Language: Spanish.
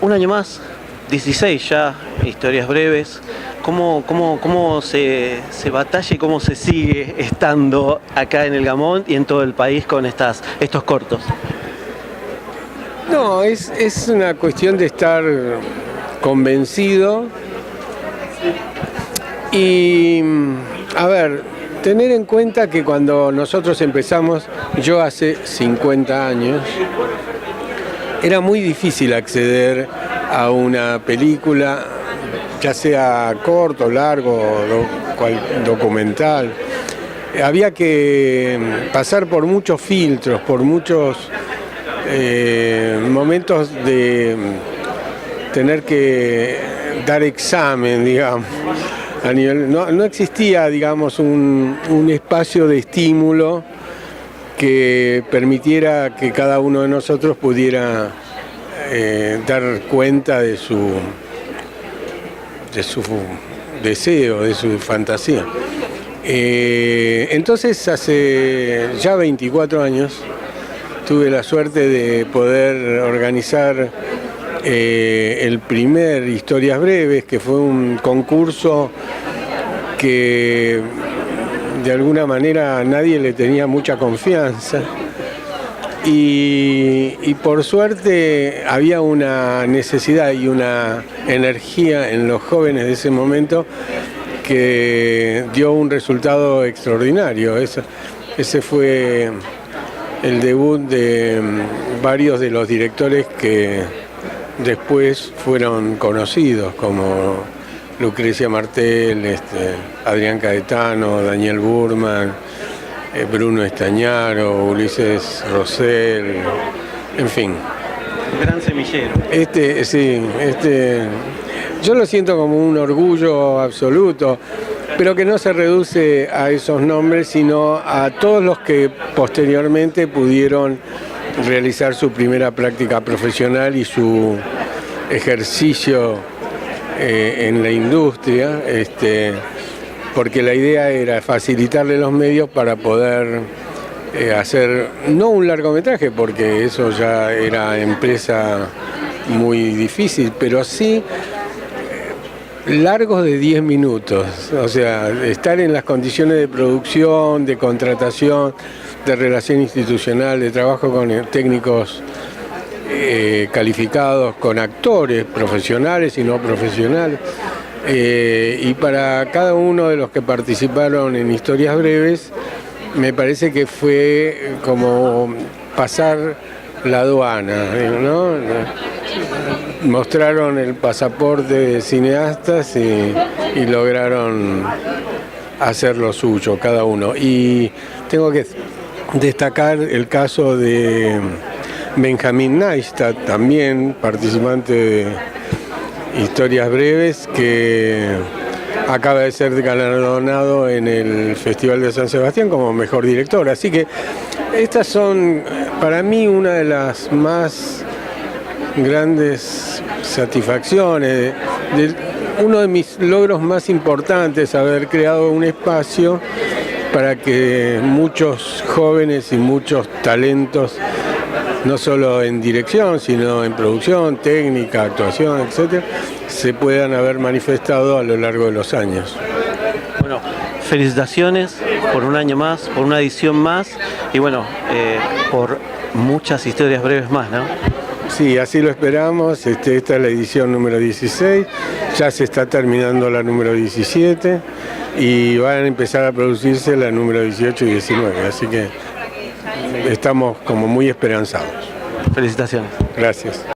Un año más, 16 ya, historias breves. ¿Cómo se batalla y cómo se sigue estando acá en el Gamón y en todo el país con estos cortos? No, es una cuestión de estar convencido y, a ver, tener en cuenta que cuando nosotros empezamos, yo hace 50 años, era muy difícil acceder a una película, ya sea corto, largo, documental. Había que pasar por muchos filtros, por muchos momentos de tener que dar examen, digamos. No existía, digamos, un espacio de estímulo que permitiera que cada uno de nosotros pudiera dar cuenta de su deseo, de su fantasía. Entonces, hace ya 24 años, tuve la suerte de poder organizar el primer Historias Breves, que fue un concurso que de alguna manera a nadie le tenía mucha confianza y por suerte había una necesidad y una energía en los jóvenes de ese momento que dio un resultado extraordinario. Ese fue el debut de varios de los directores que después fueron conocidos, como Lucrecia Martel, Adrián Caetano, Daniel Burman, Bruno Estañaro, Ulises Rosell, en fin. Gran semillero. Yo lo siento como un orgullo absoluto, pero que no se reduce a esos nombres, sino a todos los que posteriormente pudieron realizar su primera práctica profesional y su ejercicio en la industria, porque la idea era facilitarle los medios para poder hacer, no un largometraje, porque eso ya era empresa muy difícil, pero sí largos de 10 minutos, o sea, estar en las condiciones de producción, de contratación, de relación institucional, de trabajo con técnicos calificados, con actores profesionales y no profesionales. Y para cada uno de los que participaron en Historias Breves, me parece que fue como pasar la aduana, ¿no? Mostraron el pasaporte de cineastas y lograron hacer lo suyo cada uno. Y tengo que destacar el caso de Benjamín Neistat, también participante de Historias Breves, que acaba de ser galardonado en el Festival de San Sebastián como mejor director. Así que estas son para mí una de las más grandes satisfacciones, uno de mis logros más importantes, haber creado un espacio para que muchos jóvenes y muchos talentos, no solo en dirección, sino en producción, técnica, actuación, etcétera, se puedan haber manifestado a lo largo de los años. Bueno, felicitaciones por un año más, por una edición más y bueno, por muchas historias breves más, ¿no? Sí, así lo esperamos. Esta es la edición número 16, ya se está terminando la número 17 y van a empezar a producirse la número 18 y 19, así que estamos como muy esperanzados. Felicitaciones. Gracias.